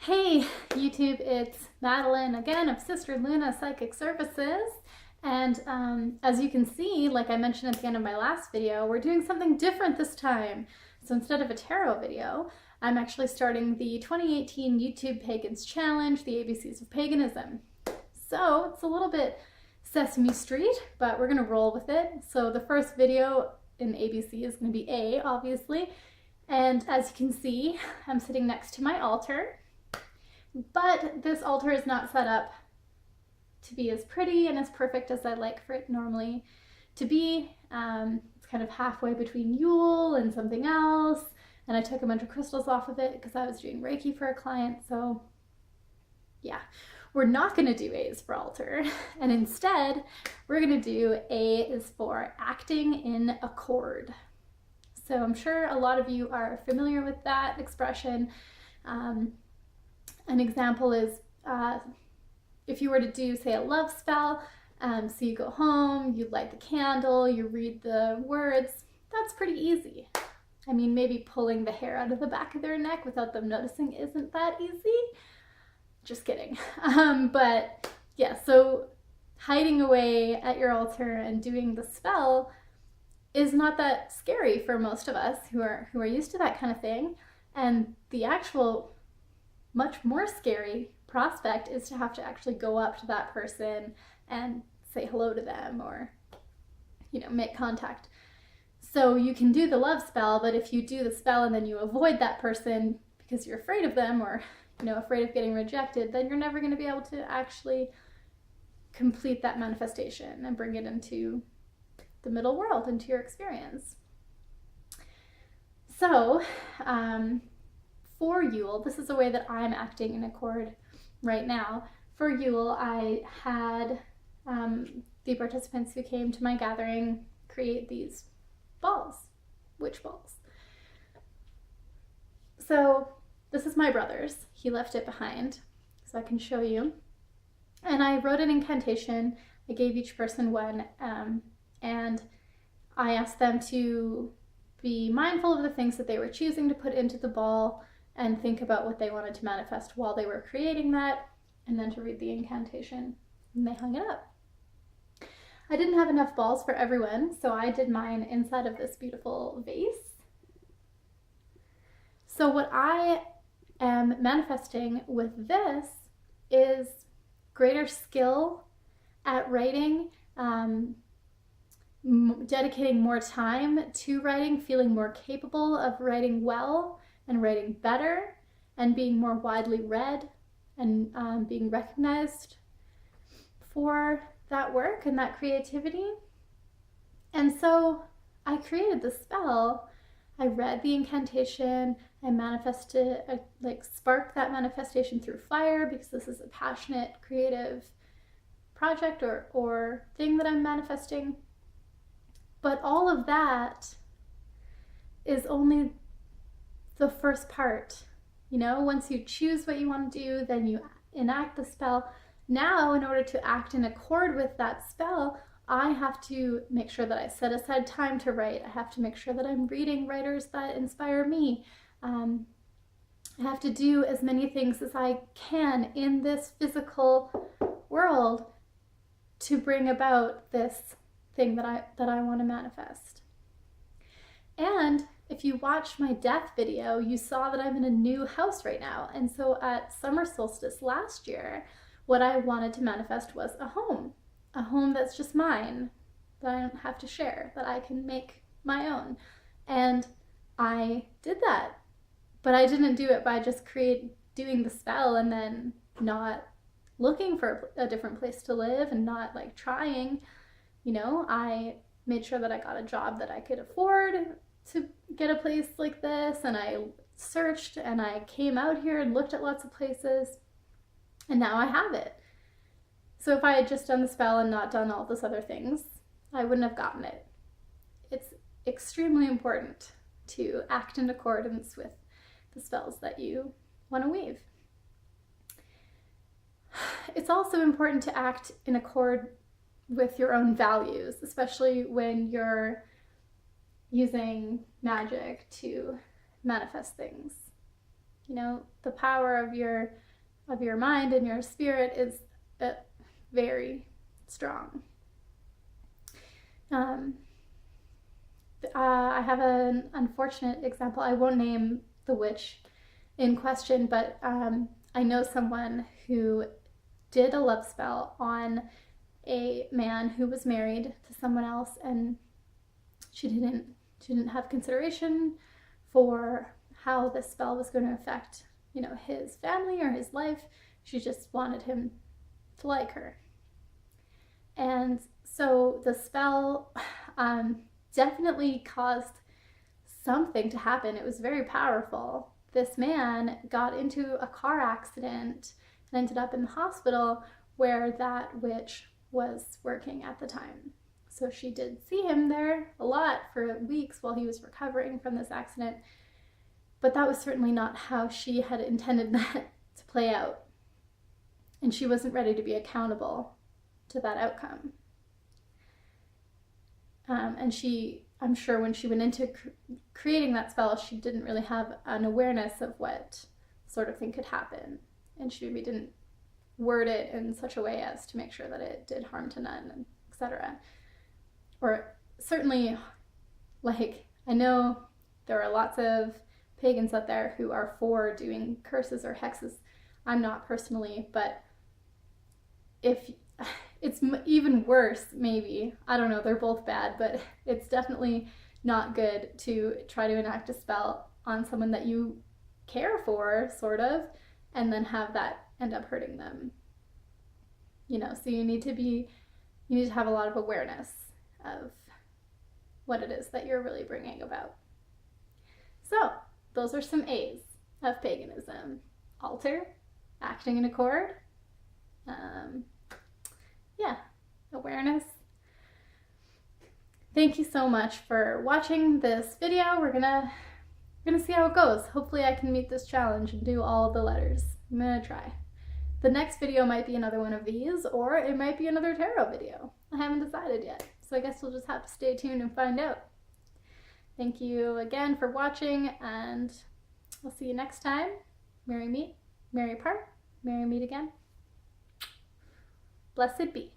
Hey YouTube, it's Madeline again of Sister Luna Psychic Services. And as you can see, like I mentioned at the end of my last video, we're doing something different this time. So instead of a tarot video, I'm actually starting the 2018 YouTube Pagans Challenge, the ABCs of Paganism. So it's a little bit Sesame Street, but we're gonna roll with it. So the first video in ABC is gonna be A, obviously. And as you can see, I'm sitting next to my altar. But this altar is not set up to be as pretty and as perfect as I'd like for it normally to be. It's kind of halfway between Yule and something else. And I took a bunch of crystals off of it because I was doing Reiki for a client. So yeah, we're not going to do A's for altar. And instead, we're going to do A is for acting in accord. So I'm sure a lot of you are familiar with that expression. An example is if you were to do, say, a love spell, so you go home, you light the candle, you read the words, that's pretty easy. I mean, maybe pulling the hair out of the back of their neck without them noticing isn't that easy. Just kidding. But yeah, so hiding away at your altar and doing the spell is not that scary for most of us who are used to that kind of thing. And the actual much more scary prospect is to have to actually go up to that person and say hello to them or, make contact. So you can do the love spell, but if you do the spell and then you avoid that person because you're afraid of them or, afraid of getting rejected, then you're never going to be able to actually complete that manifestation and bring it into the middle world, into your experience. So, for Yule, this is the way that I'm acting in accord right now. For Yule, I had the participants who came to my gathering create these balls, witch balls. So this is my brother's. He left it behind, so I can show you. And I wrote an incantation. I gave each person one, and I asked them to be mindful of the things that they were choosing to put into the ball and think about what they wanted to manifest while they were creating that, and then to read the incantation, and they hung it up. I didn't have enough balls for everyone, so I did mine inside of this beautiful vase. So what I am manifesting with this is greater skill at writing, dedicating more time to writing, feeling more capable of writing well and writing better, and being more widely read and being recognized for that work and that creativity. And so I created the spell. I read the incantation. I manifested, I sparked that manifestation through fire because this is a passionate, creative project or thing that I'm manifesting. But all of that is only the first part. Once you choose what you want to do, then you enact the spell. Now, in order to act in accord with that spell, I have to make sure that I set aside time to write. I have to make sure that I'm reading writers that inspire me. I have to do as many things as I can in this physical world to bring about this thing that I want to manifest. And if you watched my death video, you saw that I'm in a new house right now. And so at summer solstice last year, what I wanted to manifest was a home that's just mine, that I don't have to share, that I can make my own. And I did that, but I didn't do it by just doing the spell and then not looking for a different place to live and not trying. I made sure that I got a job that I could afford to get a place like this, and I searched and I came out here and looked at lots of places, and now I have it. So if I had just done the spell and not done all those other things, I wouldn't have gotten it. It's extremely important to act in accordance with the spells that you want to weave. It's also important to act in accord with your own values, especially when you're using magic to manifest things. You know, the power of your mind and your spirit is very strong. I have an unfortunate example. I won't name the witch in question, but I know someone who did a love spell on a man who was married to someone else, and she didn't have consideration for how this spell was going to affect, you know, his family or his life. She just wanted him to like her. And so the spell definitely caused something to happen. It was very powerful. This man got into a car accident and ended up in the hospital where that witch was working at the time. So she did see him there a lot for weeks while he was recovering from this accident. But that was certainly not how she had intended that to play out. And she wasn't ready to be accountable to that outcome. And I'm sure when she went into creating that spell, she didn't really have an awareness of what sort of thing could happen. And she maybe didn't word it in such a way as to make sure that it did harm to none, etc. Or certainly, like, I know there are lots of pagans out there who are for doing curses or hexes. I'm not personally, but if it's even worse, maybe. I don't know, they're both bad, but it's definitely not good to try to enact a spell on someone that you care for, sort of, and then have that end up hurting them. You know, so you need to have a lot of awareness of what it is that you're really bringing about. So, those are some A's of paganism. Altar, acting in accord, awareness. Thank you so much for watching this video. We're gonna see how it goes. Hopefully I can meet this challenge and do all the letters. I'm gonna try. The next video might be another one of these, or it might be another tarot video. I haven't decided yet, so I guess we'll just have to stay tuned and find out. Thank you again for watching, and I'll see you next time. Merry meet, merry part, merry meet again. Blessed be.